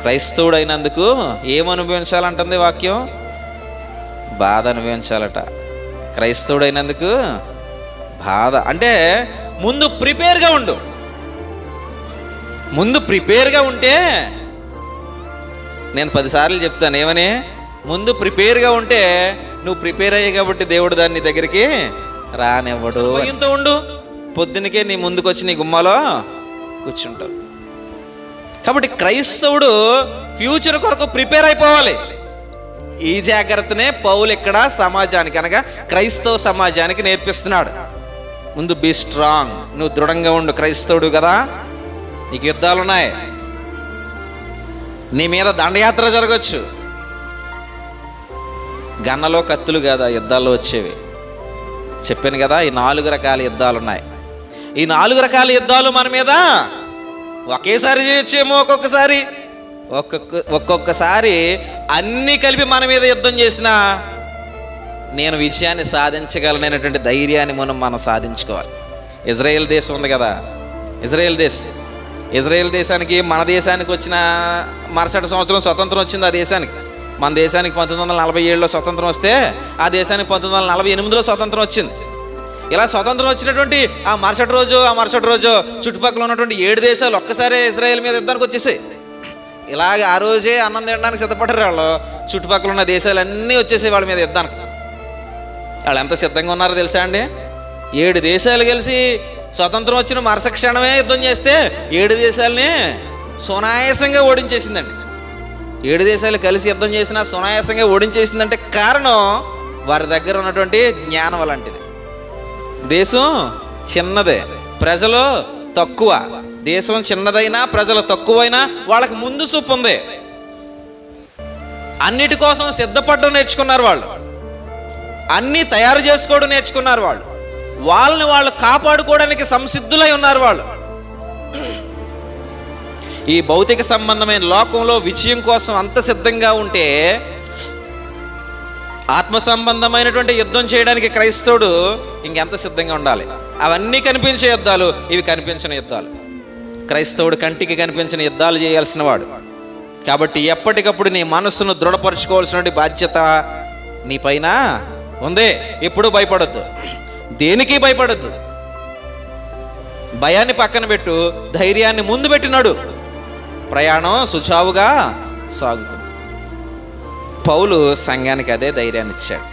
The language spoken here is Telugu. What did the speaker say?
క్రైస్తవుడు అయినందుకు ఏం అనుభవించాలంటుంది వాక్యం? బాధ అనుభవించాలట. క్రైస్తవుడు అయినందుకు బాధ అంటే ముందు ప్రిపేర్గా ఉండు. ముందు ప్రిపేర్గా ఉంటే, నేను 10 సార్లు చెప్తాను ఏమని, ముందు ప్రిపేర్గా ఉంటే నువ్వు ప్రిపేర్ అయ్యాయి కాబట్టి దేవుడు దాన్ని దగ్గరికి రానివ్వడు. ఇంత ఉండు, పొద్దునకే నీ ముందుకు వచ్చి నీ గుమ్మలో కూర్చుంటావు. కాబట్టి క్రైస్తవుడు ఫ్యూచర్ కొరకు ప్రిపేర్ అయిపోవాలి. ఈ జాగ్రత్తనే పౌలు ఇక్కడ సమాజానికి అనగా క్రైస్తవ సమాజానికి నేర్పిస్తున్నాడు. ముందు బీ స్ట్రాంగ్, నువ్వు దృఢంగా ఉండు. క్రైస్తవుడు కదా, నీకు యుద్ధాలు ఉన్నాయి, నీ మీద దండయాత్ర జరగచ్చు. గన్నలో కత్తులు కదా యుద్ధాల్లో వచ్చేవి. చెప్పాను కదా, ఈ 4 రకాల యుద్ధాలు ఉన్నాయి. ఈ 4 రకాల యుద్ధాలు మన మీద ఒకేసారి చేయొచ్చేమో, ఒక్కొక్కసారి అన్నీ కలిపి మన మీద యుద్ధం చేసినా నేను విజయాన్ని సాధించగలననేటువంటి ధైర్యాన్ని మనం సాధించుకోవాలి. ఇజ్రాయెల్ దేశం ఉంది కదా, ఇజ్రాయెల్ దేశానికి మన దేశానికి వచ్చిన మరుసటి సంవత్సరం స్వతంత్రం వచ్చింది ఆ దేశానికి. మన దేశానికి 1947లో స్వతంత్రం వస్తే ఆ దేశానికి 1948లో స్వతంత్రం వచ్చింది. ఇలా స్వతంత్రం వచ్చినటువంటి ఆ మరుసటి రోజు చుట్టుపక్కల ఉన్నటువంటి 7 దేశాలు ఒక్కసారి ఇజ్రాయెల్ మీద యుద్ధానికి వచ్చేసాయి. ఇలాగ ఆ రోజే అన్నం తినడానికి సిద్ధపడ్డారు వాళ్ళు. చుట్టుపక్కల ఉన్న దేశాలన్నీ వచ్చేసాయి వాళ్ళ మీద యుద్ధానికి. వాళ్ళు ఎంత సిద్ధంగా ఉన్నారో తెలుసా అండి? 7 దేశాలు కలిసి స్వతంత్రం వచ్చిన మరుసటి క్షణమే యుద్ధం చేస్తే 7 దేశాలని సునాయాసంగా ఓడించేసిందండి. 7 దేశాలు కలిసి యుద్ధం చేసినా సునాయాసంగా ఓడించేసిందంటే కారణం వారి దగ్గర ఉన్నటువంటి జ్ఞానం అలాంటిది. దేశం చిన్నదే, ప్రజలు తక్కువ. దేశం చిన్నదైనా ప్రజలు తక్కువైనా వాళ్ళకి ముందు చూపు ఉంది. అన్నిటి కోసం సిద్ధపడడం నేర్చుకున్నారు వాళ్ళు, అన్నీ తయారు చేసుకోవడం నేర్చుకున్నారు వాళ్ళు, వాళ్ళని వాళ్ళు కాపాడుకోవడానికి సంసిద్ధులై ఉన్నారు వాళ్ళు. ఈ భౌతిక సంబంధమైన లోకంలో విజయం కోసం అంత సిద్ధంగా ఉంటే ఆత్మ సంబంధమైనటువంటి యుద్ధం చేయడానికి క్రైస్తవుడు ఇంకెంత సిద్ధంగా ఉండాలి? అవన్నీ కనిపించే యుద్ధాలు, ఇవి కనిపించిన యుద్ధాలు. క్రైస్తవుడు కంటికి కనిపించిన యుద్ధాలు చేయాల్సిన వాడు. కాబట్టి ఎప్పటికప్పుడు నీ మనస్సును దృఢపరచుకోవాల్సిన బాధ్యత నీ పైన ఉంది. ఎప్పుడూ భయపడొద్దు, దేనికి భయపడొద్దు. భయాన్ని పక్కన పెట్టు, ధైర్యాన్ని ముందు పెట్టినాడు. ప్రయాణం సుచావుగా సాగుతుంది. పౌలు సంఘానికి అదే ధైర్యాన్ని ఇచ్చాడు.